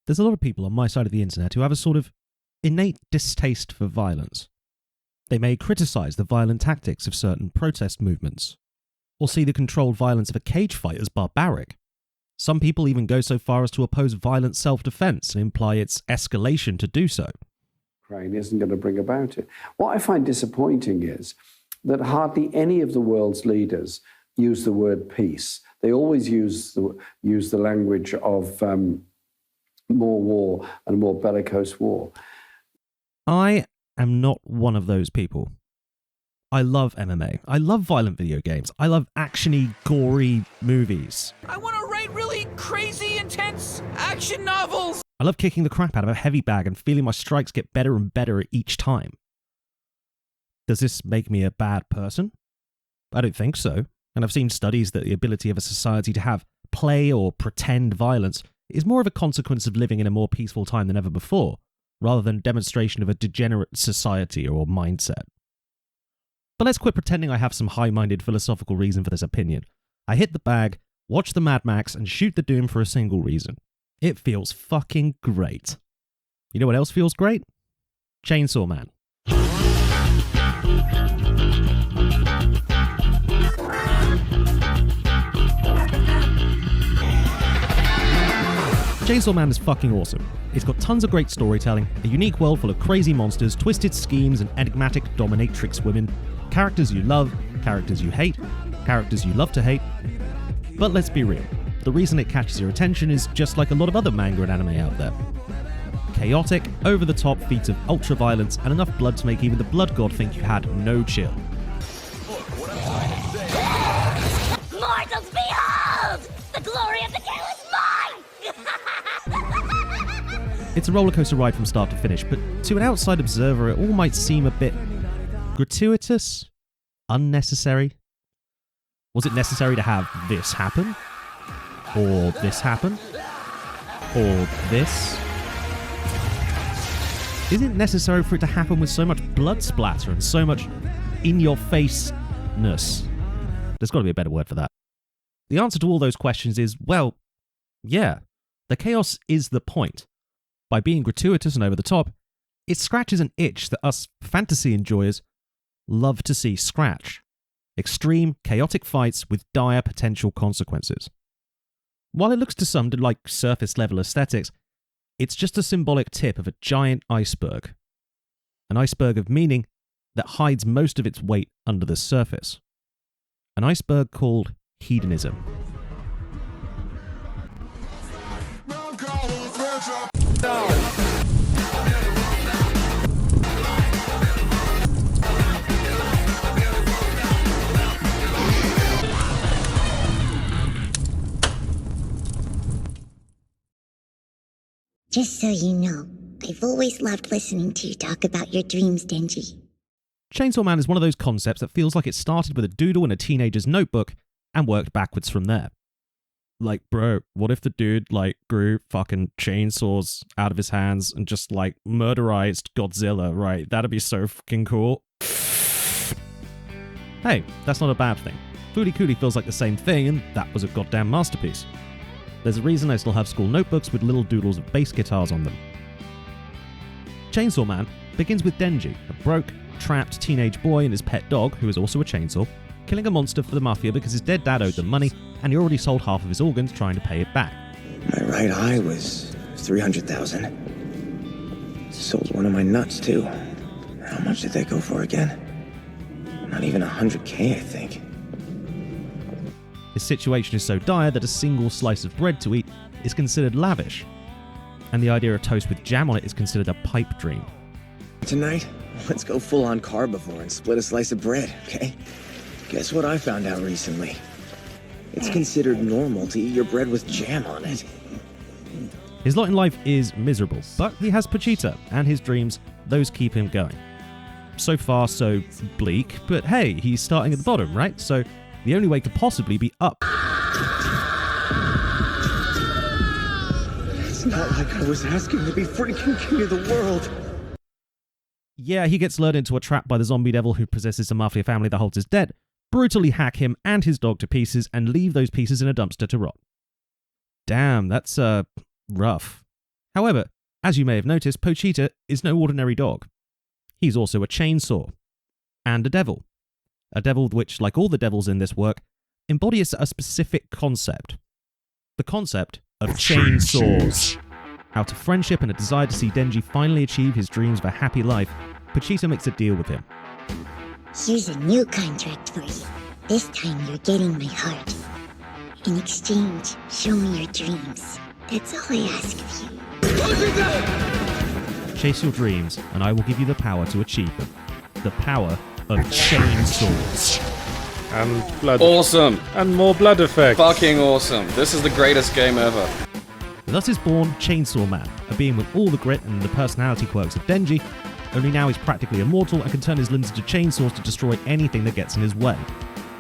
There's a lot of people on my side of the internet who have a sort of innate distaste for violence. They may criticise the violent tactics of certain protest movements, or see the controlled violence of a cage fight as barbaric. Some people even go so far as to oppose violent self-defence and imply its escalation to do so. Ukraine isn't going to bring about it. What I find disappointing is that hardly any of the world's leaders use the word peace. They always use the language of more war and more bellicose war. I am not one of those people. I love MMA. I love violent video games. I love actiony, gory movies. I want to write really crazy, intense action novels. I love kicking the crap out of a heavy bag and feeling my strikes get better and better each time. Does this make me a bad person? I don't think so. And I've seen studies that the ability of a society to have play or pretend violence is more of a consequence of living in a more peaceful time than ever before, rather than demonstration of a degenerate society or mindset. But let's quit pretending I have some high-minded philosophical reason for this opinion. I hit the bag, watch the Mad Max, and shoot the Doom for a single reason. It feels fucking great. You know what else feels great? Chainsaw Man. Chainsaw Man is fucking awesome. It's got tons of great storytelling, a unique world full of crazy monsters, twisted schemes, and enigmatic dominatrix women, characters you love, characters you hate, characters you love to hate. But let's be real, the reason it catches your attention is just like a lot of other manga and anime out there. Chaotic, over-the-top feats of ultra-violence and enough blood to make even the blood god think you had no chill. Mortals, behold! The glory of the kill is mine! It's a rollercoaster ride from start to finish, but to an outside observer it all might seem a bit gratuitous, unnecessary. Was it necessary to have this happen? Or this happen? Or this? Is it necessary for it to happen with so much blood splatter and so much in-your-face-ness? There's got to be a better word for that. The answer to all those questions is, well, yeah, the chaos is the point. By being gratuitous and over the top, it scratches an itch that us fantasy enjoyers love to see scratch. Extreme, chaotic fights with dire potential consequences. While it looks to some like surface-level aesthetics, it's just a symbolic tip of a giant iceberg. An iceberg of meaning that hides most of its weight under the surface. An iceberg called hedonism. Just so you know, I've always loved listening to you talk about your dreams, Denji. Chainsaw Man is one of those concepts that feels like it started with a doodle in a teenager's notebook and worked backwards from there. Like, bro, what if the dude, grew fucking chainsaws out of his hands and just, murderized Godzilla, right? That'd be so fucking cool. Hey, that's not a bad thing. Fooly Cooly feels like the same thing, and that was a goddamn masterpiece. There's a reason I still have school notebooks with little doodles of bass guitars on them. Chainsaw Man begins with Denji, a broke, trapped teenage boy and his pet dog, who is also a chainsaw, killing a monster for the mafia because his dead dad owed them money and he already sold half of his organs trying to pay it back. My right eye was 300,000. Sold one of my nuts too. How much did they go for again? Not even 100K, I think. His situation is so dire that a single slice of bread to eat is considered lavish, and the idea of toast with jam on it is considered a pipe dream. Tonight, let's go full-on carbivore and split a slice of bread, okay? Guess what I found out recently? It's considered normal to eat your bread with jam on it. His lot in life is miserable, but he has Pachita, and his dreams, those keep him going. So far, so bleak, but hey, he's starting at the bottom, right? So the only way could possibly be up. It's not like I was asking to be freaking king of the world. Yeah, he gets lured into a trap by the zombie devil who possesses a mafia family that holds his debt, brutally hack him and his dog to pieces, and leave those pieces in a dumpster to rot. Damn, that's, rough. However, as you may have noticed, Pochita is no ordinary dog. He's also a chainsaw. And a devil. A devil which, like all the devils in this work, embodies a specific concept. The concept of chainsaws. Out of friendship and a desire to see Denji finally achieve his dreams of a happy life, Pochita makes a deal with him. Here's a new contract for you. This time you're getting my heart. In exchange, show me your dreams. That's all I ask of you. Chase your dreams, and I will give you the power to achieve them. The power of chainsaws. And blood. Awesome. And more blood effects. Fucking awesome. This is the greatest game ever. Thus is born Chainsaw Man, a being with all the grit and the personality quirks of Denji, only now he's practically immortal and can turn his limbs into chainsaws to destroy anything that gets in his way.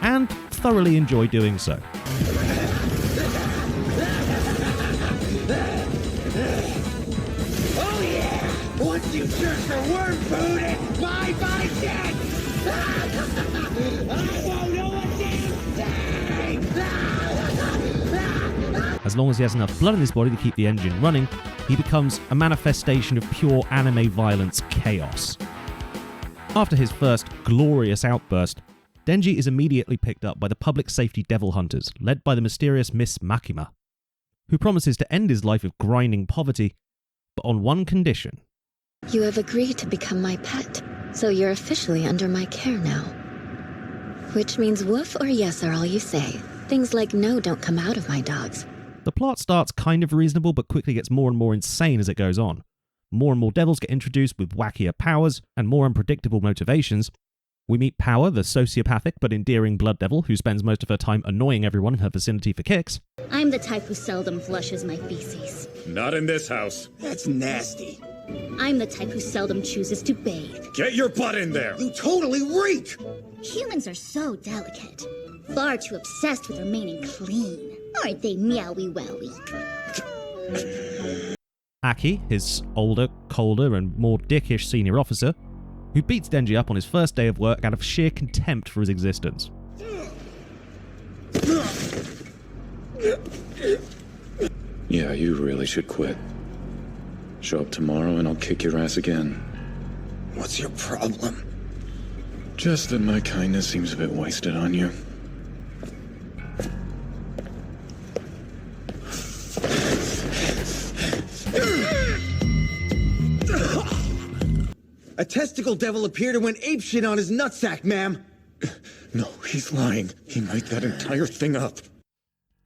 And thoroughly enjoy doing so. Oh yeah! Once you search for worm food, it's bye-bye dead! I won't know a damn thing! As long as he has enough blood in his body to keep the engine running, he becomes a manifestation of pure anime violence chaos. After his first glorious outburst, Denji is immediately picked up by the public safety devil hunters, led by the mysterious Miss Makima, who promises to end his life of grinding poverty, but on one condition. You have agreed to become my pet, so you're officially under my care now. Which means woof or yes are all you say. Things like no don't come out of my dogs. The plot starts kind of reasonable, but quickly gets more and more insane as it goes on. More and more devils get introduced with wackier powers and more unpredictable motivations. We meet Power, the sociopathic but endearing blood devil who spends most of her time annoying everyone in her vicinity for kicks. I'm the type who seldom flushes my feces. Not in this house. That's nasty. I'm the type who seldom chooses to bathe. Get your butt in there! You totally reek! Humans are so delicate. Far too obsessed with remaining clean. Aren't they, meowie wowie? Aki, his older, colder, and more dickish senior officer, who beats Denji up on his first day of work out of sheer contempt for his existence. Yeah, you really should quit. Show up tomorrow and I'll kick your ass again. What's your problem? Just that my kindness seems a bit wasted on you. A testicle devil appeared and went apeshit on his nutsack, ma'am. No, he's lying. He made that entire thing up.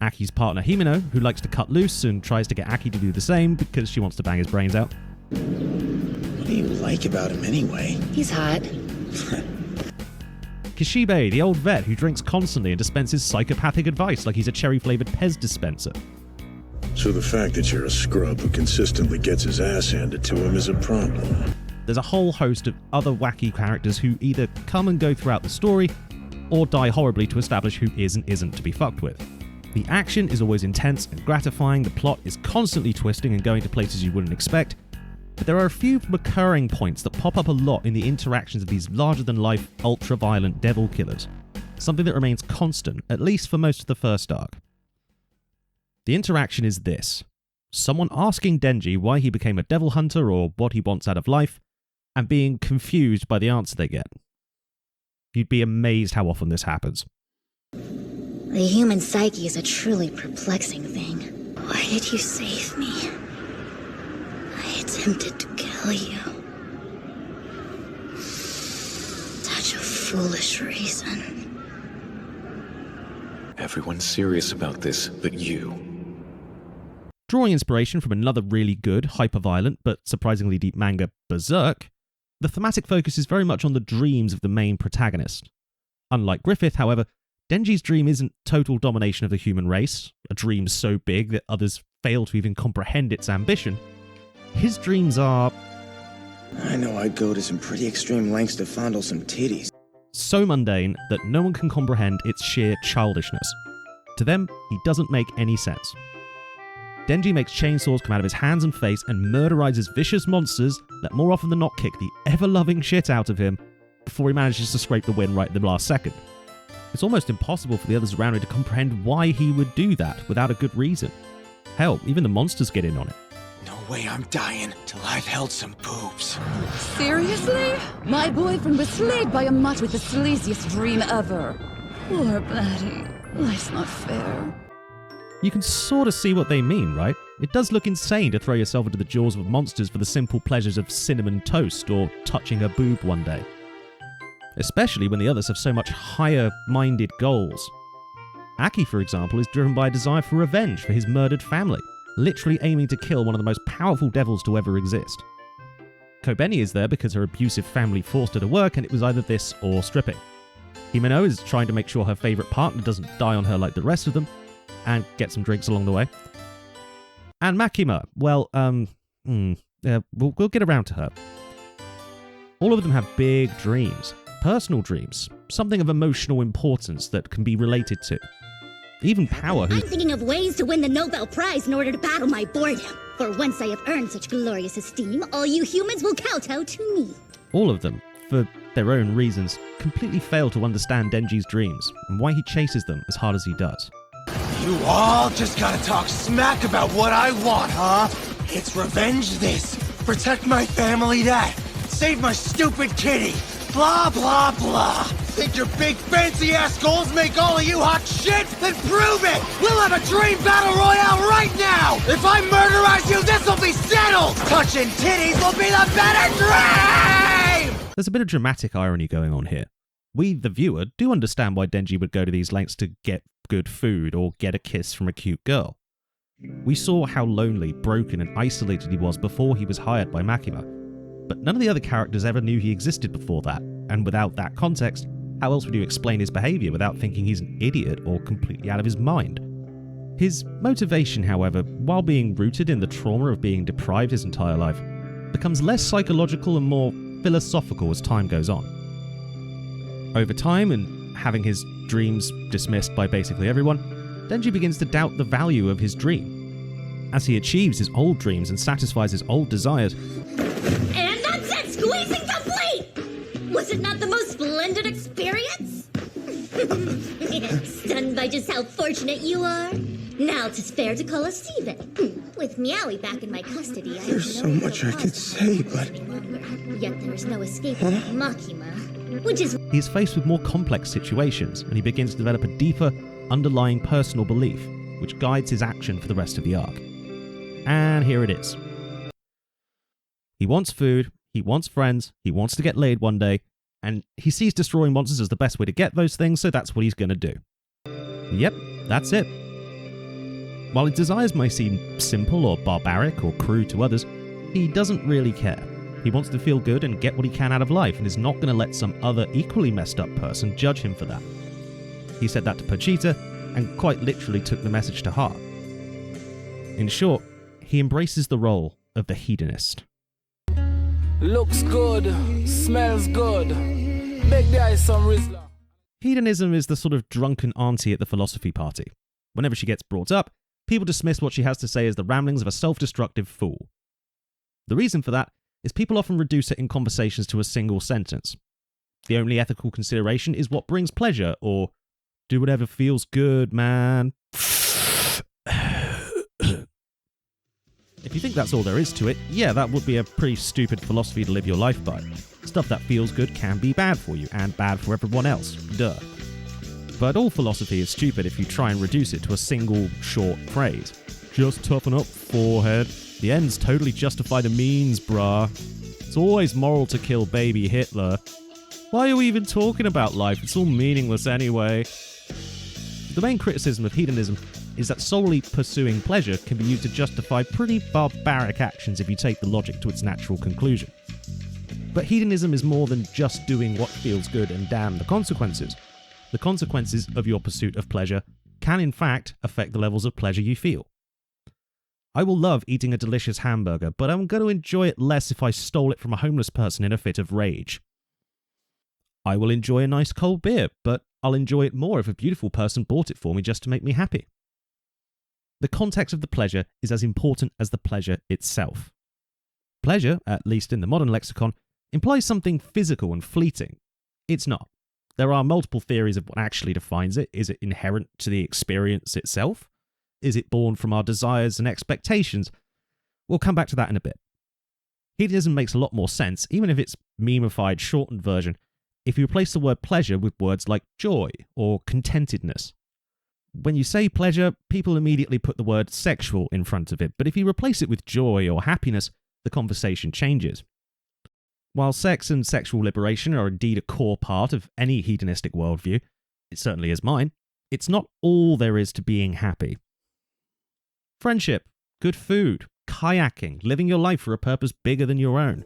Aki's partner Himeno, who likes to cut loose and tries to get Aki to do the same because she wants to bang his brains out. What do you like about him anyway? He's hot. Kishibe, the old vet who drinks constantly and dispenses psychopathic advice like he's a cherry-flavoured Pez dispenser. So the fact that you're a scrub who consistently gets his ass handed to him is a problem. There's a whole host of other wacky characters who either come and go throughout the story, or die horribly to establish who is and isn't to be fucked with. The action is always intense and gratifying, the plot is constantly twisting and going to places you wouldn't expect, but there are a few recurring points that pop up a lot in the interactions of these larger-than-life, ultra-violent devil killers, something that remains constant, at least for most of the first arc. The interaction is this: someone asking Denji why he became a devil hunter or what he wants out of life, and being confused by the answer they get. You'd be amazed how often this happens. The human psyche is a truly perplexing thing. Why did you save me? I attempted to kill you. Such a foolish reason. Everyone's serious about this, but you. Drawing inspiration from another really good, hyper-violent, but surprisingly deep manga, Berserk, the thematic focus is very much on the dreams of the main protagonist. Unlike Griffith, however, Denji's dream isn't total domination of the human race, a dream so big that others fail to even comprehend its ambition. His dreams are... I know I'd go to some pretty extreme lengths to fondle some titties. So mundane that no one can comprehend its sheer childishness. To them, he doesn't make any sense. Denji makes chainsaws come out of his hands and face and murderizes vicious monsters that more often than not kick the ever-loving shit out of him before he manages to scrape the win right at the last second. It's almost impossible for the others around him to comprehend why he would do that without a good reason. Hell, even the monsters get in on it. No way I'm dying till I've held some boobs. Seriously? My boyfriend was slayed by a mutt with the sleaziest dream ever. Poor Batty. Life's not fair. You can sort of see what they mean, right? It does look insane to throw yourself into the jaws of monsters for the simple pleasures of cinnamon toast or touching a boob one day. Especially when the others have so much higher-minded goals. Aki, for example, is driven by a desire for revenge for his murdered family, literally aiming to kill one of the most powerful devils to ever exist. Kobeni is there because her abusive family forced her to work and it was either this or stripping. Himeno is trying to make sure her favourite partner doesn't die on her like the rest of them, and get some drinks along the way. And Makima, well, we'll get around to her. All of them have big dreams, personal dreams, something of emotional importance that can be related to. Even Power, I'm thinking of ways to win the Nobel Prize in order to battle my boredom. For once I have earned such glorious esteem, all you humans will kowtow to me. All of them, for their own reasons, completely fail to understand Denji's dreams and why he chases them as hard as he does. You all just gotta talk smack about what I want, huh? It's revenge this, protect my family that, save my stupid kitty, blah blah blah. Think your big fancy ass goals make all of you hot shit? Then prove it! We'll have a dream battle royale right now! If I murderize you, this'll be settled! Touching titties will be the better dream! There's a bit of dramatic irony going on here. We, the viewer, do understand why Denji would go to these lengths to get good food or get a kiss from a cute girl. We saw how lonely, broken and isolated he was before he was hired by Makima, but none of the other characters ever knew he existed before that, and without that context, how else would you explain his behaviour without thinking he's an idiot or completely out of his mind? His motivation, however, while being rooted in the trauma of being deprived his entire life, becomes less psychological and more philosophical as time goes on. Over time, and having his dreams dismissed by basically everyone, Denji begins to doubt the value of his dream. As he achieves his old dreams and satisfies his old desires... And that's it! Squeezing complete! Was it not the most splendid experience? Stunned by just how fortunate you are? Now 'tis fair to call us even. With Meowie back in my custody, There's so much I could say, but... Yet there is no escaping Makima, which is... He is faced with more complex situations, and he begins to develop a deeper, underlying personal belief, which guides his action for the rest of the arc. And here it is. He wants food, he wants friends, he wants to get laid one day, and he sees destroying monsters as the best way to get those things, so that's what he's going to do. Yep, that's it. While his desires may seem simple or barbaric or crude to others, he doesn't really care. He wants to feel good and get what he can out of life and is not going to let some other equally messed up person judge him for that. He said that to Pochita and quite literally took the message to heart. In short, he embraces the role of the hedonist. Looks good, smells good. Make the ice some Rizla. Hedonism is the sort of drunken auntie at the philosophy party. Whenever she gets brought up, people dismiss what she has to say as the ramblings of a self-destructive fool. The reason for that is people often reduce it in conversations to a single sentence. The only ethical consideration is what brings pleasure, or do whatever feels good, man. If you think that's all there is to it, yeah, that would be a pretty stupid philosophy to live your life by. Stuff that feels good can be bad for you, and bad for everyone else. Duh. But all philosophy is stupid if you try and reduce it to a single, short phrase. Just toughen up, forehead. The ends totally justify the means, brah. It's always moral to kill baby Hitler. Why are we even talking about life? It's all meaningless anyway. The main criticism of hedonism is that solely pursuing pleasure can be used to justify pretty barbaric actions if you take the logic to its natural conclusion. But hedonism is more than just doing what feels good and damn the consequences. The consequences of your pursuit of pleasure can in fact affect the levels of pleasure you feel. I will love eating a delicious hamburger, but I'm going to enjoy it less if I stole it from a homeless person in a fit of rage. I will enjoy a nice cold beer, but I'll enjoy it more if a beautiful person bought it for me just to make me happy. The context of the pleasure is as important as the pleasure itself. Pleasure, at least in the modern lexicon, implies something physical and fleeting. It's not. There are multiple theories of what actually defines it. Is it inherent to the experience itself? Is it born from our desires and expectations? We'll come back to that in a bit. Hedonism makes a lot more sense, even if it's memified, shortened version, if you replace the word pleasure with words like joy or contentedness. When you say pleasure, people immediately put the word sexual in front of it, but if you replace it with joy or happiness, the conversation changes. While sex and sexual liberation are indeed a core part of any hedonistic worldview, it certainly is mine, it's not all there is to being happy. Friendship, good food, kayaking, living your life for a purpose bigger than your own,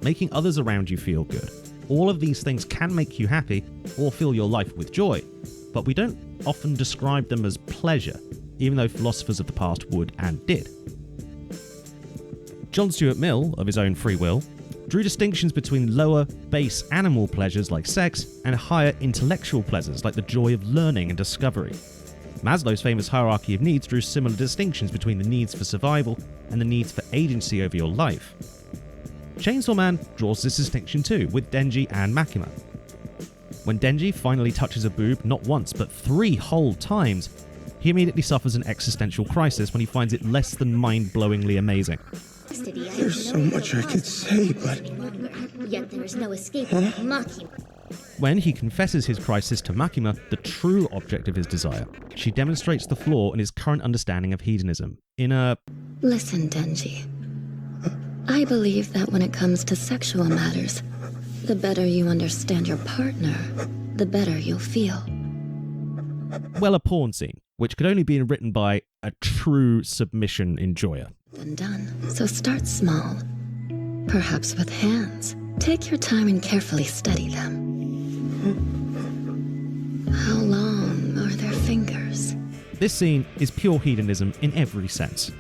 making others around you feel good. All of these things can make you happy or fill your life with joy, but we don't often describe them as pleasure, even though philosophers of the past would and did. John Stuart Mill, of his own free will, drew distinctions between lower, base animal pleasures like sex and higher intellectual pleasures like the joy of learning and discovery. Maslow's famous hierarchy of needs drew similar distinctions between the needs for survival and the needs for agency over your life. Chainsaw Man draws this distinction too, with Denji and Makima. When Denji finally touches a boob not once but 3 whole times, he immediately suffers an existential crisis when he finds it less than mind-blowingly amazing. There's so much I could say, but... Yet there is no escape from Makima. When he confesses his crisis to Makima, the true object of his desire, she demonstrates the flaw in his current understanding of hedonism. In a... Listen, Denji. I believe that when it comes to sexual matters, the better you understand your partner, the better you'll feel. Well, a porn scene, which could only be written by a true submission enjoyer. Been done. So start small. Perhaps with hands. Take your time and carefully study them. How long are their fingers? This scene is pure hedonism in every sense.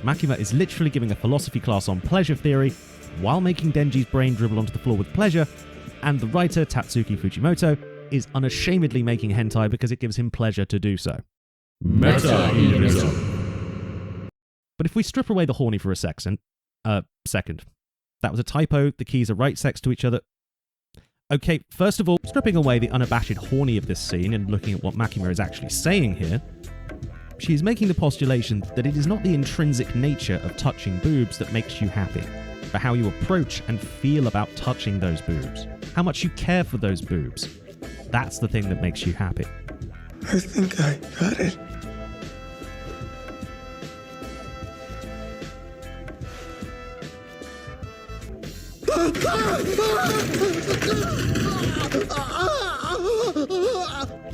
Makima is literally giving a philosophy class on pleasure theory while making Denji's brain dribble onto the floor with pleasure, and the writer Tatsuki Fujimoto is unashamedly making hentai because it gives him pleasure to do so. Meta-hedonism. But if we strip away the horny for a second, that was a typo, the keys are right sex to each other. Okay, first of all, stripping away the unabashed horny of this scene and looking at what Makima is actually saying here, she is making the postulation that it is not the intrinsic nature of touching boobs that makes you happy, but how you approach and feel about touching those boobs, how much you care for those boobs. That's the thing that makes you happy. I think I got it.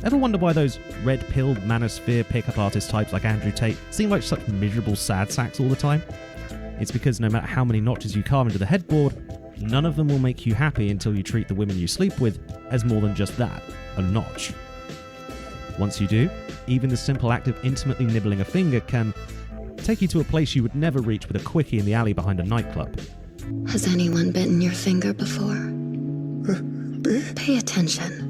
Ever wonder why those red-pilled manosphere pickup artist types like Andrew Tate seem like such miserable sad sacks all the time? It's because no matter how many notches you carve into the headboard, none of them will make you happy until you treat the women you sleep with as more than just that, a notch. Once you do, even the simple act of intimately nibbling a finger can take you to a place you would never reach with a quickie in the alley behind a nightclub. Has anyone bitten your finger before? Pay attention.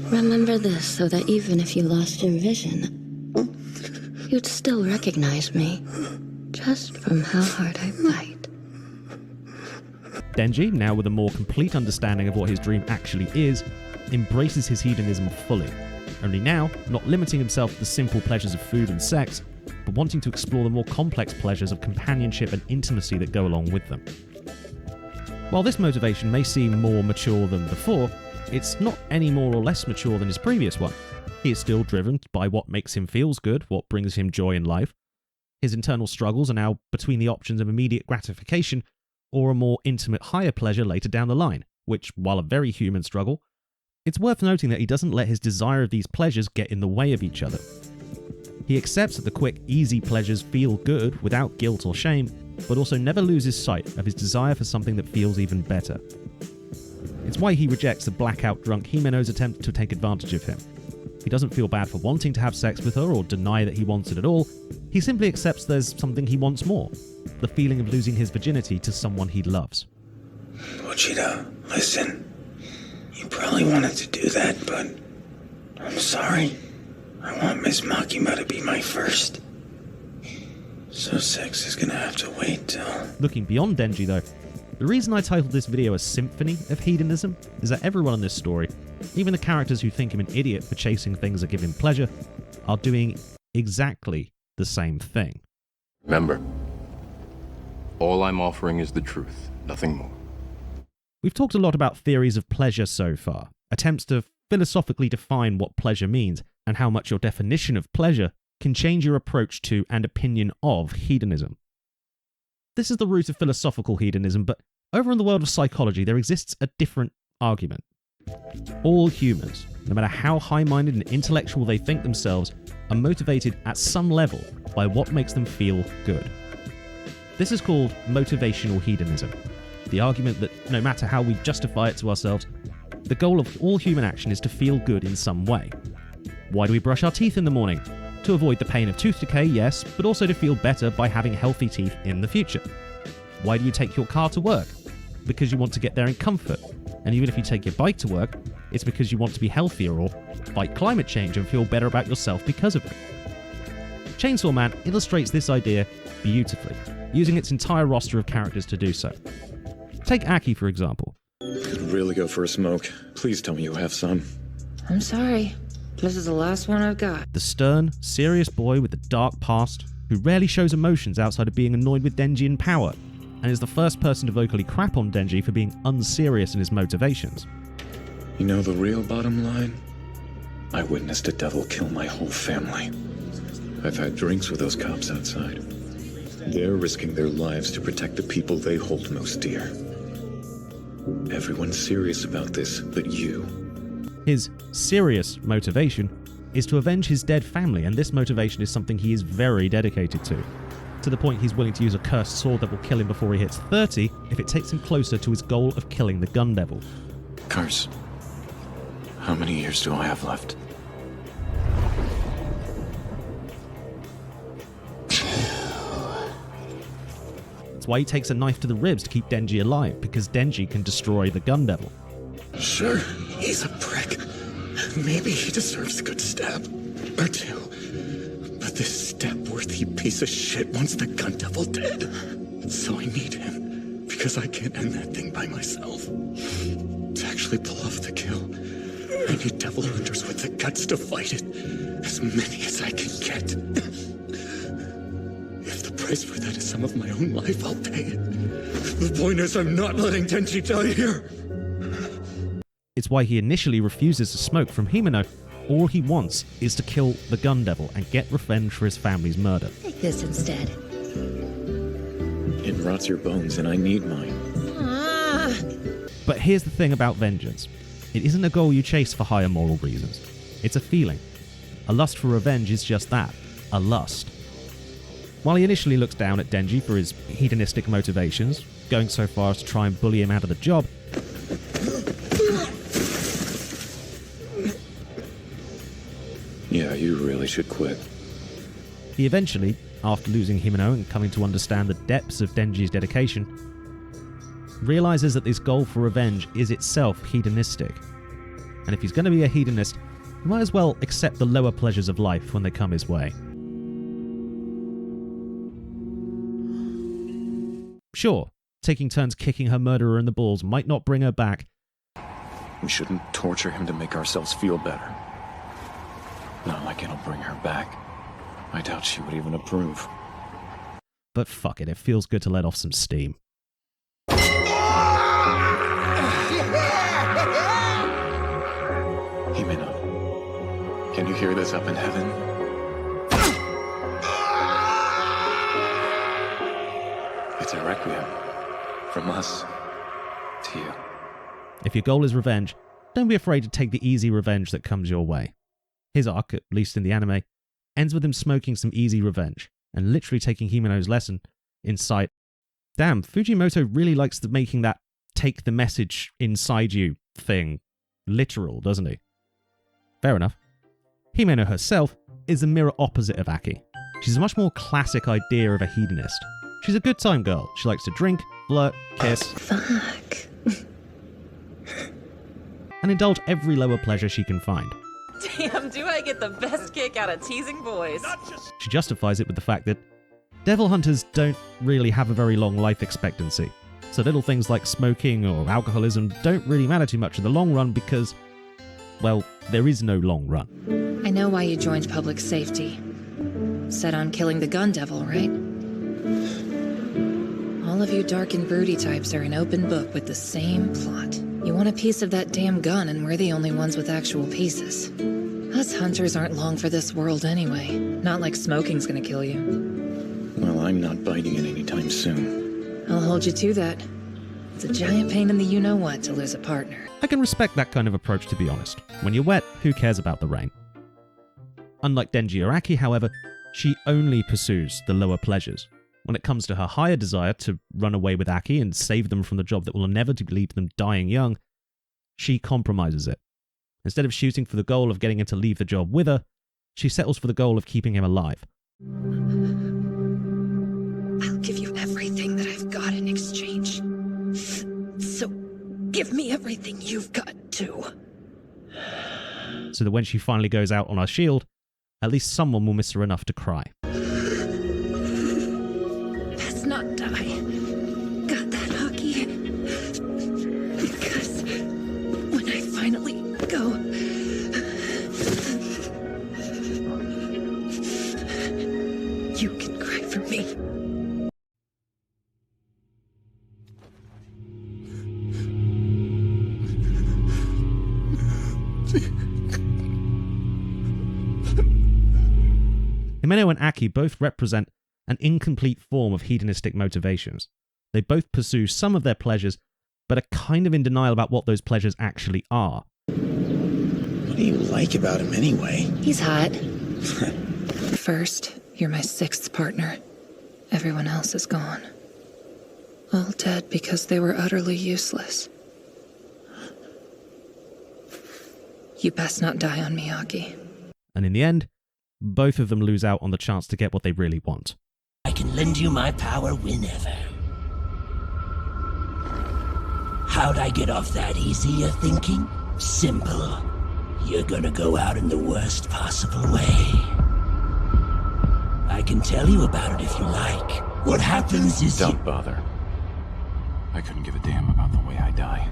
Remember this so that even if you lost your vision, you'd still recognize me, just from how hard I bite. Denji, now with a more complete understanding of what his dream actually is, embraces his hedonism fully, only now not limiting himself to the simple pleasures of food and sex, but wanting to explore the more complex pleasures of companionship and intimacy that go along with them. While this motivation may seem more mature than before, it's not any more or less mature than his previous one. He is still driven by what makes him feel good, what brings him joy in life. His internal struggles are now between the options of immediate gratification or a more intimate higher pleasure later down the line, which, while a very human struggle, it's worth noting that he doesn't let his desire of these pleasures get in the way of each other. He accepts that the quick, easy pleasures feel good without guilt or shame, but also never loses sight of his desire for something that feels even better. It's why he rejects the blackout drunk Himeno's attempt to take advantage of him. He doesn't feel bad for wanting to have sex with her or deny that he wants it at all. He simply accepts there's something he wants more, the feeling of losing his virginity to someone he loves. Pochita, listen. You probably wanted to do that, but I'm sorry. I want Miss Makima to be my first. So sex is gonna have to wait till... Looking beyond Denji though, the reason I titled this video a Symphony of Hedonism is that everyone in this story, even the characters who think him an idiot for chasing things that give him pleasure, are doing exactly the same thing. Remember, All I'm offering is the truth, nothing more. We've talked a lot about theories of pleasure so far, attempts to philosophically define what pleasure means, and how much your definition of pleasure can change your approach to and opinion of hedonism. This is the root of philosophical hedonism, but over in the world of psychology there exists a different argument. All humans, no matter how high-minded and intellectual they think themselves, are motivated at some level by what makes them feel good. This is called motivational hedonism, the argument that no matter how we justify it to ourselves, the goal of all human action is to feel good in some way. Why do we brush our teeth in the morning? To avoid the pain of tooth decay, yes, but also to feel better by having healthy teeth in the future. Why do you take your car to work? Because you want to get there in comfort. And even if you take your bike to work, it's because you want to be healthier or fight climate change and feel better about yourself because of it. Chainsaw Man illustrates this idea beautifully, using its entire roster of characters to do so. Take Aki, for example. Could really go for a smoke. Please tell me you have some. I'm sorry. This is the last one I've got. The stern, serious boy with the dark past, who rarely shows emotions outside of being annoyed with Denji in power, and is the first person to vocally crap on Denji for being unserious in his motivations. You know the real bottom line? I witnessed a devil kill my whole family. I've had drinks with those cops outside. They're risking their lives to protect the people they hold most dear. Everyone's serious about this, but you. His serious motivation is to avenge his dead family, and this motivation is something he is very dedicated to the point he's willing to use a cursed sword that will kill him before he hits 30 if it takes him closer to his goal of killing the gun devil. Curse. How many years do I have left? That's why he takes a knife to the ribs to keep Denji alive, because Denji can destroy the gun devil. Sure, he's a prick. Maybe he deserves a good stab. Or two. But this stab-worthy piece of shit wants the gun devil dead. So I need him, because I can't end that thing by myself. To actually pull off the kill, I need devil hunters with the guts to fight it. As many as I can get. If the price for that is some of my own life, I'll pay it. The point is, I'm not letting Denji die here. It's why he initially refuses to smoke from Himeno. All he wants is to kill the gun devil and get revenge for his family's murder. Take this instead. It rots your bones and I need mine. But here's the thing about vengeance. It isn't a goal you chase for higher moral reasons. It's a feeling. A lust for revenge is just that, a lust. While he initially looks down at Denji for his hedonistic motivations, going so far as to try and bully him out of the job, Yeah, you really should quit. he eventually, after losing Himeno and coming to understand the depths of Denji's dedication, realizes that this goal for revenge is itself hedonistic. And if he's going to be a hedonist, he might as well accept the lower pleasures of life when they come his way. Sure, taking turns kicking her murderer in the balls might not bring her back. We shouldn't torture him to make ourselves feel better. Not like it'll bring her back. I doubt she would even approve. But fuck it feels good to let off some steam. Himeno, can you hear this up in heaven? It's a requiem from us to you. If your goal is revenge, don't be afraid to take the easy revenge that comes your way. His arc, at least in the anime, ends with him smoking some easy revenge, and literally taking Himeno's lesson in sight. Damn, Fujimoto really likes making that take the message inside you thing literal, doesn't he? Fair enough. Himeno herself is the mirror opposite of Aki. She's a much more classic idea of a hedonist. She's a good time girl. She likes to drink, flirt, kiss, Fuck. and indulge every lower pleasure she can find. Damn, do I get the best kick out of teasing boys? She justifies it with the fact that devil hunters don't really have a very long life expectancy, so little things like smoking or alcoholism don't really matter too much in the long run because, well, there is no long run. I know why you joined public safety. Set on killing the gun devil, right? All All of you dark and broody types are an open book with the same plot. You want a piece of that damn gun, and we're the only ones with actual pieces. Us hunters aren't long for this world anyway. Not like smoking's gonna kill you. Well, I'm not biting it anytime soon. I'll hold you to that. It's a giant pain in the you-know-what to lose a partner. I can respect that kind of approach, to be honest. When you're wet, who cares about the rain? Unlike Denji or Aki, however, she only pursues the lower pleasures. When it comes to her higher desire to run away with Aki and save them from the job that will inevitably leave them dying young, she compromises it. Instead of shooting for the goal of getting him to leave the job with her, she settles for the goal of keeping him alive. I'll give you everything that I've got in exchange. So, give me everything you've got, too. So that when she finally goes out on her shield, at least someone will miss her enough to cry. Best not die. Got that, Aki? Because when I finally go, you can cry for me. Himeno and Aki both represent an incomplete form of hedonistic motivations. They both pursue some of their pleasures, but are kind of in denial about what those pleasures actually are. What do you like about him anyway? He's hot. First, you're my sixth partner. Everyone else is gone. All dead because they were utterly useless. You best not die on me, Aki. And in the end, both of them lose out on the chance to get what they really want. I can lend you my power whenever. How'd I get off that easy, you're thinking? Simple. You're gonna go out in the worst possible way. I can tell you about it if you like. What happens is Don't bother. I couldn't give a damn about the way I die.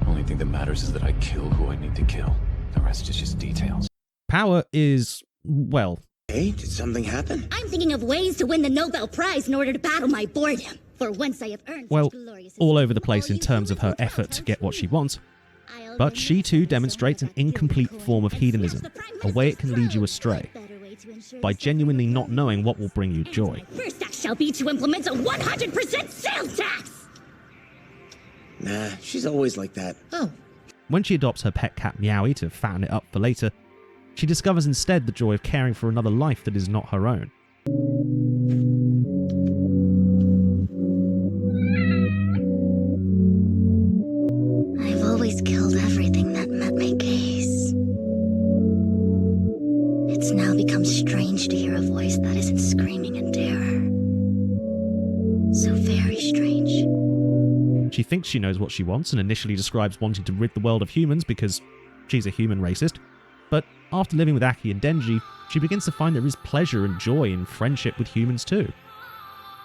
Only thing that matters is that I kill who I need to kill. The rest is just details. Power is, well... Hey, did something happen? I'm thinking of ways to win the Nobel Prize in order to battle my boredom. For once I have earned well, such glorious all over the place in terms of her effort to get what she wants. But she too demonstrates an incomplete form of hedonism, a way it can lead you astray, by genuinely not knowing what will bring you joy. First act shall be to implement a 100% sales tax! Nah, she's always like that. Oh. When she adopts her pet cat Meowie to fatten it up for later, she discovers instead the joy of caring for another life that is not her own. I've always killed everything that met my gaze. It's now become strange to hear a voice that isn't screaming in terror. So very strange. She thinks she knows what she wants and initially describes wanting to rid the world of humans because she's a human racist. But after living with Aki and Denji, she begins to find there is pleasure and joy in friendship with humans too.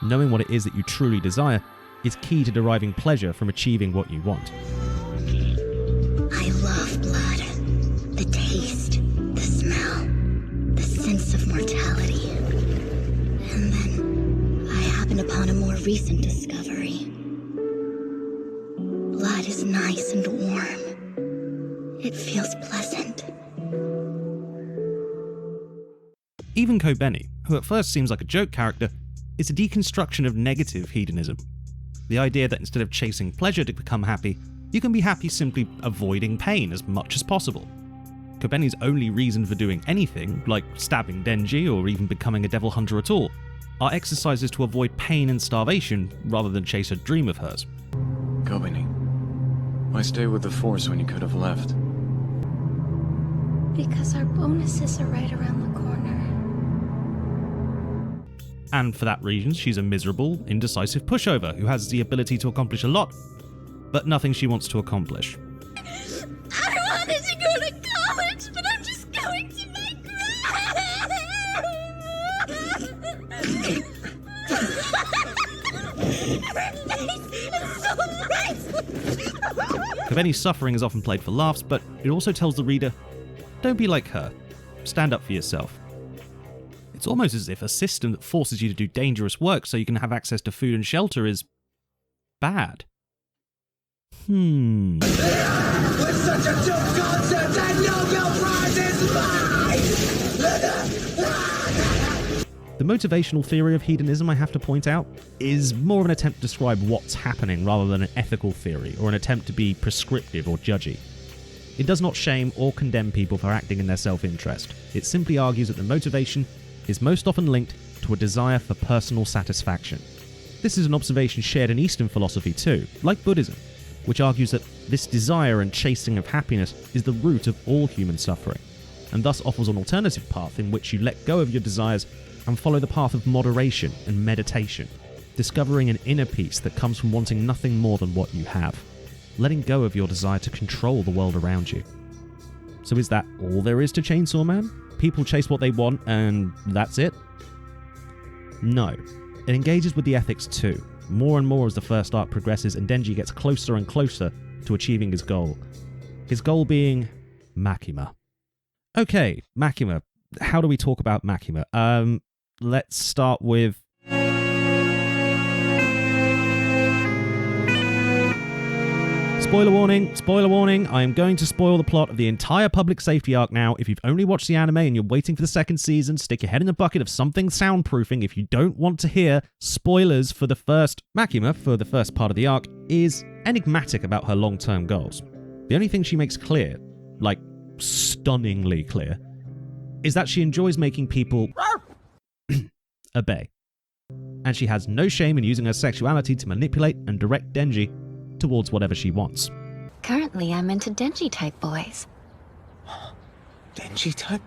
Knowing what it is that you truly desire is key to deriving pleasure from achieving what you want. I love blood. The taste, the smell, the sense of mortality. And then I happen upon a more recent discovery. Blood is nice and warm. It feels pleasant. Even Kobeni, who at first seems like a joke character, is a deconstruction of negative hedonism. The idea that instead of chasing pleasure to become happy, you can be happy simply avoiding pain as much as possible. Kobeni's only reason for doing anything, like stabbing Denji or even becoming a devil hunter at all, are exercises to avoid pain and starvation rather than chase a dream of hers. Kobeni, why stay with the Force when you could have left? Because our bonuses are right around the corner. And for that reason, she's a miserable, indecisive pushover who has the ability to accomplish a lot, but nothing she wants to accomplish. I wanted to go to college, but I'm just going to my Kobeni's suffering is often played for laughs, but it also tells the reader, don't be like her. Stand up for yourself. It's almost as if a system that forces you to do dangerous work so you can have access to food and shelter is bad? With such a dope concept, that Nobel Prize is mine! The motivational theory of hedonism, I have to point out, is more of an attempt to describe what's happening rather than an ethical theory or an attempt to be prescriptive or judgy. It does not shame or condemn people for acting in their self-interest. It simply argues that the motivation is most often linked to a desire for personal satisfaction. This is an observation shared in Eastern philosophy too, like Buddhism, which argues that this desire and chasing of happiness is the root of all human suffering, and thus offers an alternative path in which you let go of your desires and follow the path of moderation and meditation, discovering an inner peace that comes from wanting nothing more than what you have, letting go of your desire to control the world around you. So is that all there is to Chainsaw Man? People chase what they want and that's it? No. It engages with the ethics too, more and more as the first arc progresses and Denji gets closer and closer to achieving his goal. His goal being Makima. Okay, Makima. How do we talk about Makima? Let's start with... Spoiler warning, I am going to spoil the plot of the entire public safety arc now. If you've only watched the anime and you're waiting for the second season, stick your head in the bucket of something soundproofing if you don't want to hear spoilers for the first. Makima, for the first part of the arc, is enigmatic about her long-term goals. The only thing she makes clear, like stunningly clear, is that she enjoys making people obey. And she has no shame in using her sexuality to manipulate and direct Denji towards whatever she wants. Currently, I'm into Denji-type boys. Denji type?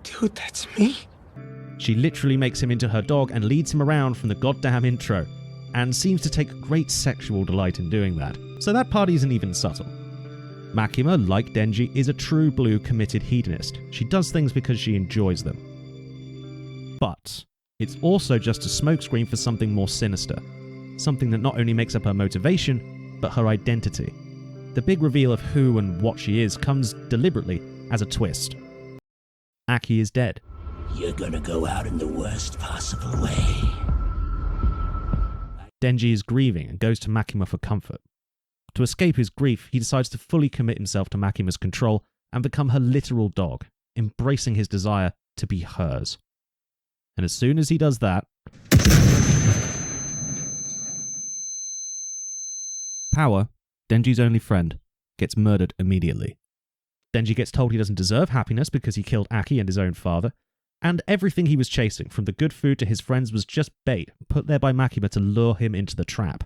Dude, that's me? She literally makes him into her dog and leads him around from the goddamn intro, and seems to take great sexual delight in doing that. So that part isn't even subtle. Makima, like Denji, is a true blue committed hedonist. She does things because she enjoys them. But it's also just a smokescreen for something more sinister. Something that not only makes up her motivation, but her identity. The big reveal of who and what she is comes deliberately as a twist. Aki is dead. You're gonna go out in the worst possible way. Denji is grieving and goes to Makima for comfort. To escape his grief, he decides to fully commit himself to Makima's control and become her literal dog, embracing his desire to be hers. And as soon as he does that, Power, Denji's only friend, gets murdered immediately. Denji gets told he doesn't deserve happiness because he killed Aki and his own father, and everything he was chasing, from the good food to his friends, was just bait put there by Makima to lure him into the trap.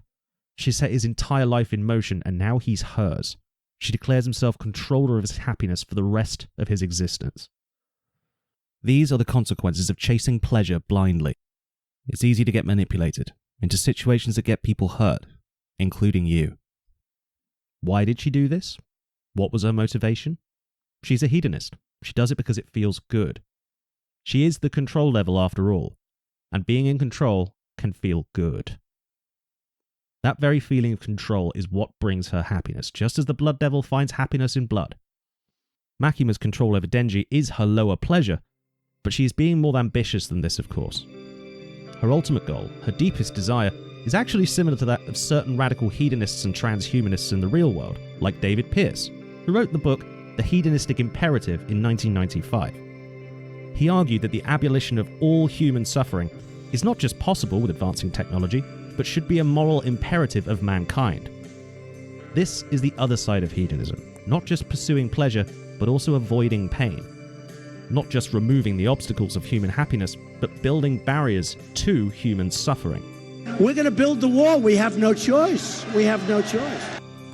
She set his entire life in motion, and now he's hers. She declares himself controller of his happiness for the rest of his existence. These are the consequences of chasing pleasure blindly. It's easy to get manipulated into situations that get people hurt, including you. Why did she do this? What was her motivation? She's a hedonist. She does it because it feels good. She is the control level after all, and being in control can feel good. That very feeling of control is what brings her happiness, just as the Blood Devil finds happiness in blood. Makima's control over Denji is her lower pleasure, but she is being more ambitious than this, of course. Her ultimate goal, her deepest desire, is actually similar to that of certain radical hedonists and transhumanists in the real world, like David Pearce, who wrote the book The Hedonistic Imperative in 1995. He argued that the abolition of all human suffering is not just possible with advancing technology, but should be a moral imperative of mankind. This is the other side of hedonism, not just pursuing pleasure, but also avoiding pain. Not just removing the obstacles of human happiness, but building barriers to human suffering. We're going to build the wall. We have no choice. We have no choice.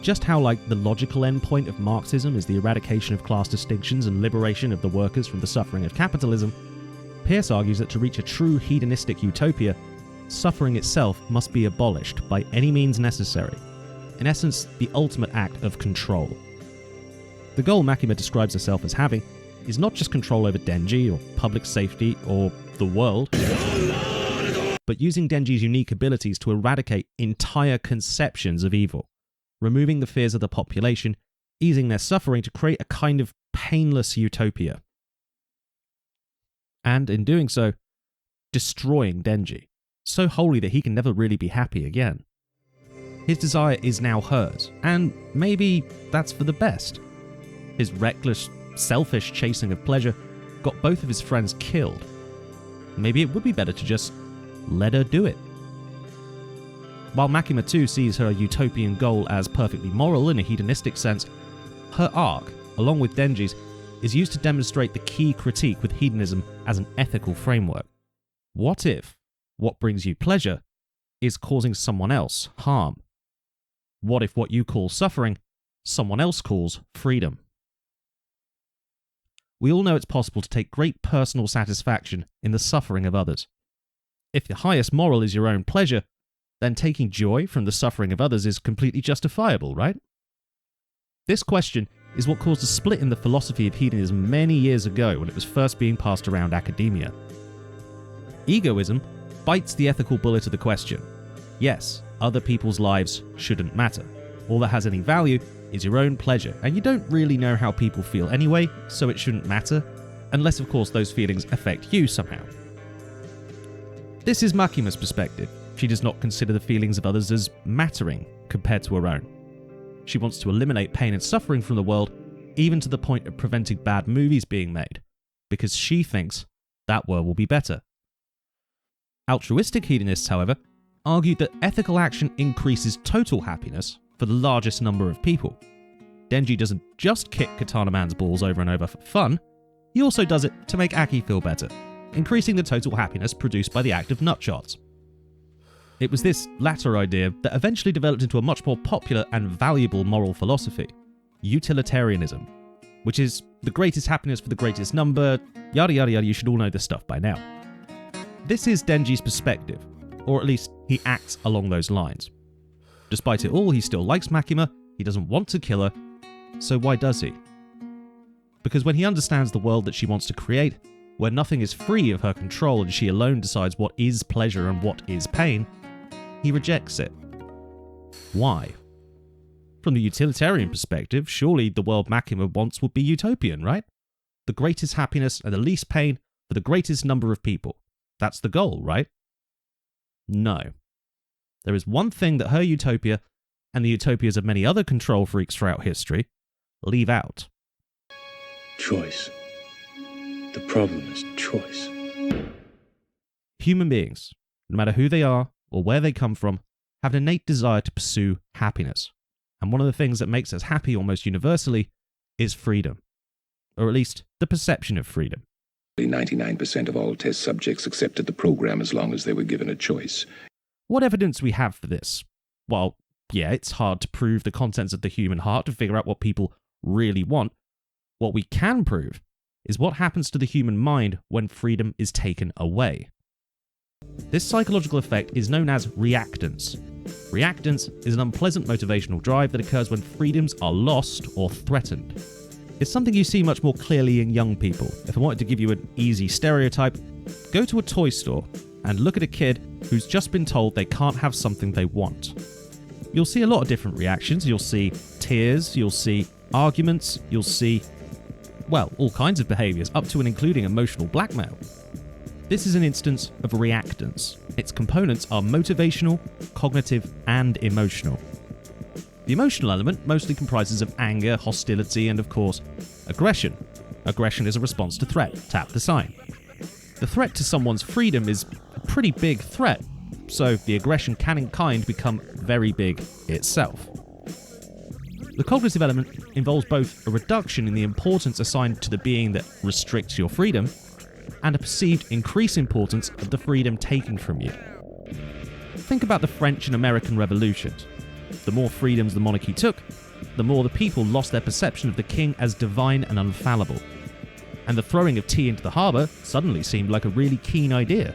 Just how, like, the logical endpoint of Marxism is the eradication of class distinctions and liberation of the workers from the suffering of capitalism, Pearce argues that to reach a true hedonistic utopia, suffering itself must be abolished by any means necessary. In essence, the ultimate act of control. The goal Makima describes herself as having is not just control over Denji or public safety or the world, but using Denji's unique abilities to eradicate entire conceptions of evil, removing the fears of the population, easing their suffering to create a kind of painless utopia. And in doing so, destroying Denji. so wholly that he can never really be happy again. His desire is now hers, and maybe that's for the best. His reckless, selfish chasing of pleasure got both of his friends killed. Maybe it would be better to just let her do it. While Makima too sees her utopian goal as perfectly moral in a hedonistic sense, her arc, along with Denji's, is used to demonstrate the key critique with hedonism as an ethical framework. What if what brings you pleasure is causing someone else harm? What if what you call suffering, someone else calls freedom? We all know it's possible to take great personal satisfaction in the suffering of others. If the highest moral is your own pleasure, then taking joy from the suffering of others is completely justifiable, right? This question is what caused a split in the philosophy of hedonism many years ago when it was first being passed around academia. Egoism bites the ethical bullet of the question. Yes, other people's lives shouldn't matter. All that has any value is your own pleasure, and you don't really know how people feel anyway, so it shouldn't matter, unless of course those feelings affect you somehow. This is Makima's perspective. She does not consider the feelings of others as mattering compared to her own. She wants to eliminate pain and suffering from the world, even to the point of preventing bad movies being made, because she thinks that world will be better. Altruistic hedonists, however, argued that ethical action increases total happiness for the largest number of people. Denji doesn't just kick Katana Man's balls over and over for fun, he also does it to make Aki feel better, increasing the total happiness produced by the act of nutshots. It was this latter idea that eventually developed into a much more popular and valuable moral philosophy, utilitarianism, which is the greatest happiness for the greatest number, yada yada yada, you should all know this stuff by now. This is Denji's perspective, or at least he acts along those lines. Despite it all, he still likes Makima, he doesn't want to kill her, so why does he? Because when he understands the world that she wants to create, where nothing is free of her control and she alone decides what is pleasure and what is pain, he rejects it. Why? From the utilitarian perspective, surely the world Makima wants would be utopian, right? The greatest happiness and the least pain for the greatest number of people. That's the goal, right? No. There is one thing that her utopia, and the utopias of many other control freaks throughout history, leave out. Choice. The problem is choice. Human beings, no matter who they are or where they come from, have an innate desire to pursue happiness. And one of the things that makes us happy almost universally is freedom. Or at least the perception of freedom. 99% of all test subjects accepted the program as long as they were given a choice. What evidence do we have for this? Well, yeah, it's hard to prove the contents of the human heart to figure out what people really want. What we can prove is what happens to the human mind when freedom is taken away. This psychological effect is known as reactance. Reactance is an unpleasant motivational drive that occurs when freedoms are lost or threatened. It's something you see much more clearly in young people. If I wanted to give you an easy stereotype, go to a toy store and look at a kid who's just been told they can't have something they want. You'll see a lot of different reactions. You'll see tears, you'll see arguments, you'll see, well, all kinds of behaviours, up to and including emotional blackmail. This is an instance of reactance. Its components are motivational, cognitive, and emotional. The emotional element mostly comprises of anger, hostility, and of course, aggression. Aggression is a response to threat. Tap the sign. The threat to someone's freedom is a pretty big threat, so the aggression can in kind become very big itself. The cognitive element involves both a reduction in the importance assigned to the being that restricts your freedom, and a perceived increased importance of the freedom taken from you. Think about the French and American revolutions. The more freedoms the monarchy took, the more the people lost their perception of the king as divine and unfallible. And the throwing of tea into the harbour suddenly seemed like a really keen idea.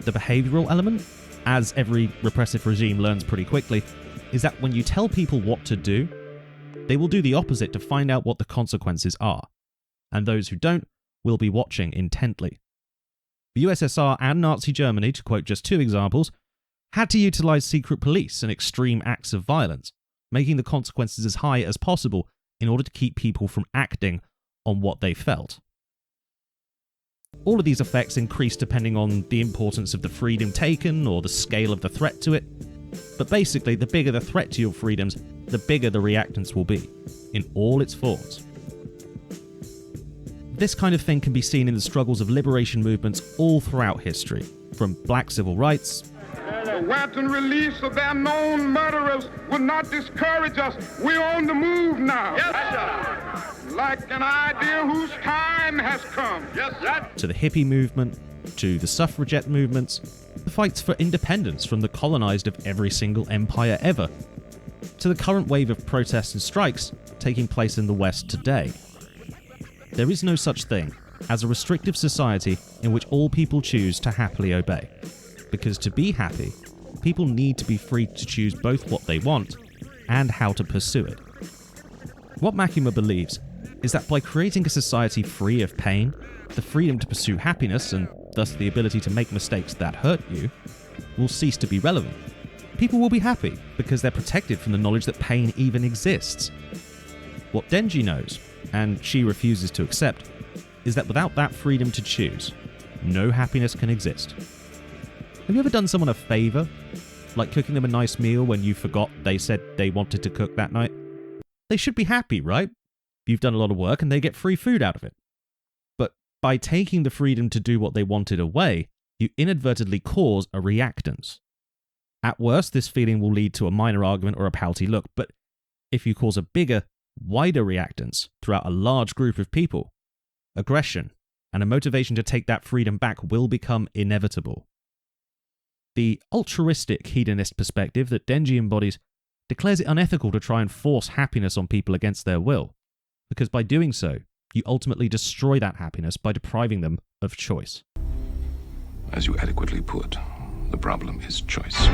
The behavioural element, as every repressive regime learns pretty quickly, is that when you tell people what to do, they will do the opposite to find out what the consequences are. And those who don't will be watching intently. The USSR and Nazi Germany, to quote just two examples, had to utilise secret police and extreme acts of violence, making the consequences as high as possible in order to keep people from acting on what they felt. All of these effects increase depending on the importance of the freedom taken or the scale of the threat to it. But basically, the bigger the threat to your freedoms, the bigger the reactance will be, in all its forms. This kind of thing can be seen in the struggles of liberation movements all throughout history, from black civil rights. The wanton release of their known murderers will not discourage us. We're on the move now. Yes, sir. Like an idea whose time has come. Yes, sir. To the hippie movement, to the suffragette movements, the fights for independence from the colonized of every single empire ever, to the current wave of protests and strikes taking place in the West today. There is no such thing as a restrictive society in which all people choose to happily obey. Because to be happy, people need to be free to choose both what they want and how to pursue it. What Makima believes is that by creating a society free of pain, the freedom to pursue happiness, and thus the ability to make mistakes that hurt you, will cease to be relevant. People will be happy because they're protected from the knowledge that pain even exists. What Denji knows, and she refuses to accept, is that without that freedom to choose, no happiness can exist. Have you ever done someone a favour? Like cooking them a nice meal when you forgot they said they wanted to cook that night? They should be happy, right? You've done a lot of work and they get free food out of it. But by taking the freedom to do what they wanted away, you inadvertently cause a reactance. At worst, this feeling will lead to a minor argument or a pouty look, but if you cause a bigger, wider reactance throughout a large group of people, aggression and a motivation to take that freedom back will become inevitable. The altruistic hedonist perspective that Denji embodies declares it unethical to try and force happiness on people against their will, because by doing so, you ultimately destroy that happiness by depriving them of choice. As you adequately put, the problem is choice.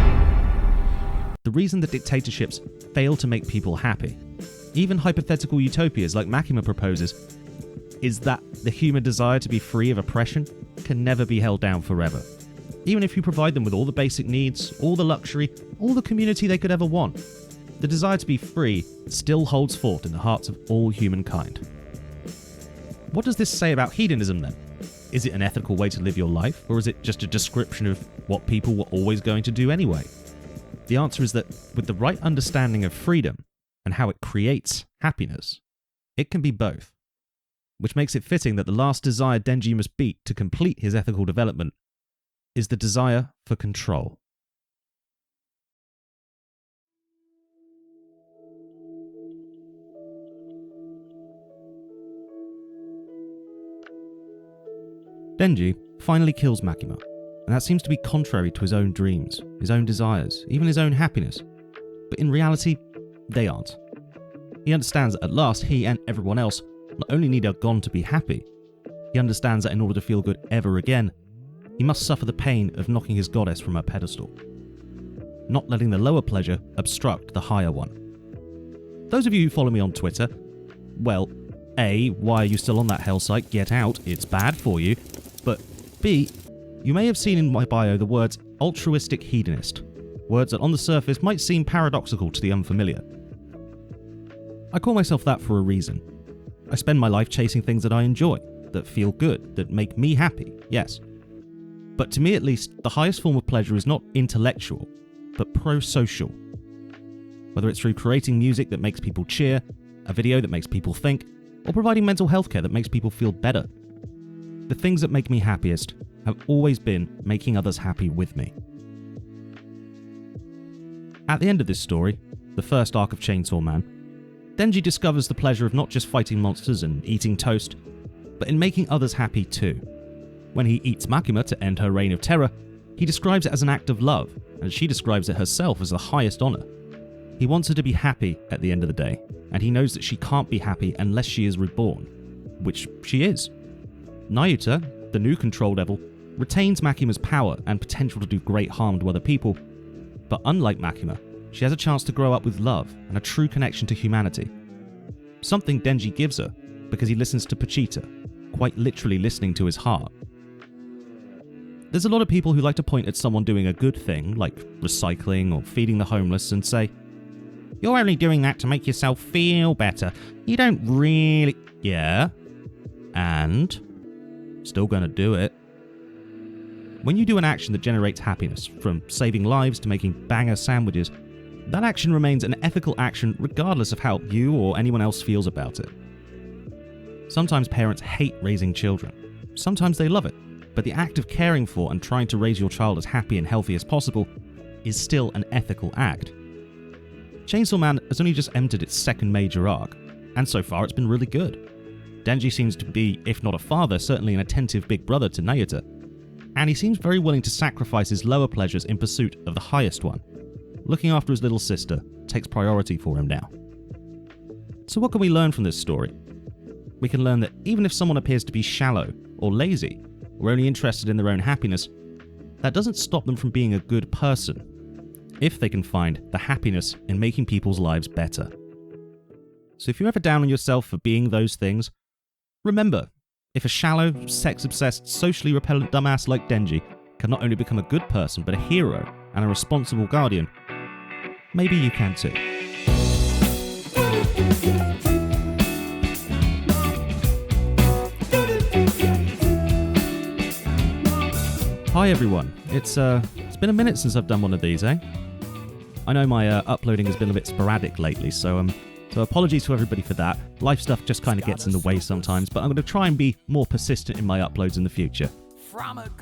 The reason that dictatorships fail to make people happy, even hypothetical utopias like Makima proposes, is that the human desire to be free of oppression can never be held down forever. Even if you provide them with all the basic needs, all the luxury, all the community they could ever want, the desire to be free still holds fort in the hearts of all humankind. What does this say about hedonism then? Is it an ethical way to live your life, or is it just a description of what people were always going to do anyway? The answer is that with the right understanding of freedom and how it creates happiness, it can be both. Which makes it fitting that the last desire Denji must beat to complete his ethical development is the desire for control. Denji finally kills Makima, and that seems to be contrary to his own dreams, his own desires, even his own happiness. But in reality, they aren't. He understands that at last he and everyone else not only need a gon to be happy, he understands that in order to feel good ever again, he must suffer the pain of knocking his goddess from her pedestal, not letting the lower pleasure obstruct the higher one. Those of you who follow me on Twitter, well, A, why are you still on that hell site? Get out, it's bad for you. But B, you may have seen in my bio the words altruistic hedonist, words that on the surface might seem paradoxical to the unfamiliar. I call myself that for a reason. I spend my life chasing things that I enjoy, that feel good, that make me happy, yes. But to me at least, the highest form of pleasure is not intellectual, but pro-social. Whether it's through creating music that makes people cheer, a video that makes people think, or providing mental health care that makes people feel better. The things that make me happiest have always been making others happy with me. At the end of this story, the first arc of Chainsaw Man, Denji discovers the pleasure of not just fighting monsters and eating toast, but in making others happy too. When he eats Makima to end her reign of terror, he describes it as an act of love, and she describes it herself as the highest honour. He wants her to be happy at the end of the day, and he knows that she can't be happy unless she is reborn, which she is. Nayuta, the new control devil, retains Makima's power and potential to do great harm to other people, but unlike Makima, she has a chance to grow up with love and a true connection to humanity. Something Denji gives her because he listens to Pachita, quite literally listening to his heart. There's a lot of people who like to point at someone doing a good thing, like recycling or feeding the homeless, and say, "You're only doing that to make yourself feel better. You don't really..." Yeah. And? still gonna do it. When you do an action that generates happiness, from saving lives to making banger sandwiches, that action remains an ethical action regardless of how you or anyone else feels about it. Sometimes parents hate raising children. Sometimes they love it. But the act of caring for and trying to raise your child as happy and healthy as possible is still an ethical act. Chainsaw Man has only just entered its second major arc, and so far it's been really good. Denji seems to be, if not a father, certainly an attentive big brother to Nayuta, and he seems very willing to sacrifice his lower pleasures in pursuit of the highest one. Looking after his little sister takes priority for him now. So what can we learn from this story? We can learn that even if someone appears to be shallow or lazy, or only interested in their own happiness, that doesn't stop them from being a good person, if they can find the happiness in making people's lives better. So if you're ever down on yourself for being those things, remember, if a shallow, sex-obsessed, socially repellent dumbass like Denji can not only become a good person but a hero and a responsible guardian, maybe you can too. Hi everyone, it's been a minute since I've done one of these, I know my uploading has been a bit sporadic lately, so apologies to everybody for that. Life stuff just kind of gets in the way sometimes, but I'm going to try and be more persistent in my uploads in the future.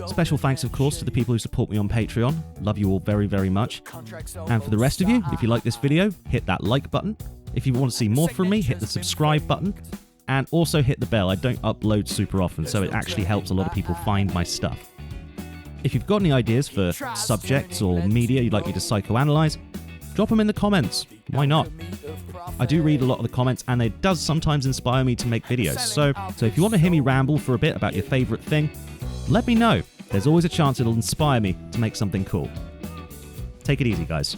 Special thanks, of course, to the people who support me on Patreon. Love you all very, very much. And for the rest of you, if you like this video, hit that like button. If you want to see more from me, hit the subscribe button. And also hit the bell. I don't upload super often, so it actually helps a lot of people find my stuff. If you've got any ideas for subjects or media you'd like me to psychoanalyze, drop them in the comments. Why not? I do read a lot of the comments, and it does sometimes inspire me to make videos. So if you want to hear me ramble for a bit about your favorite thing, let me know. There's always a chance it'll inspire me to make something cool. Take it easy, guys.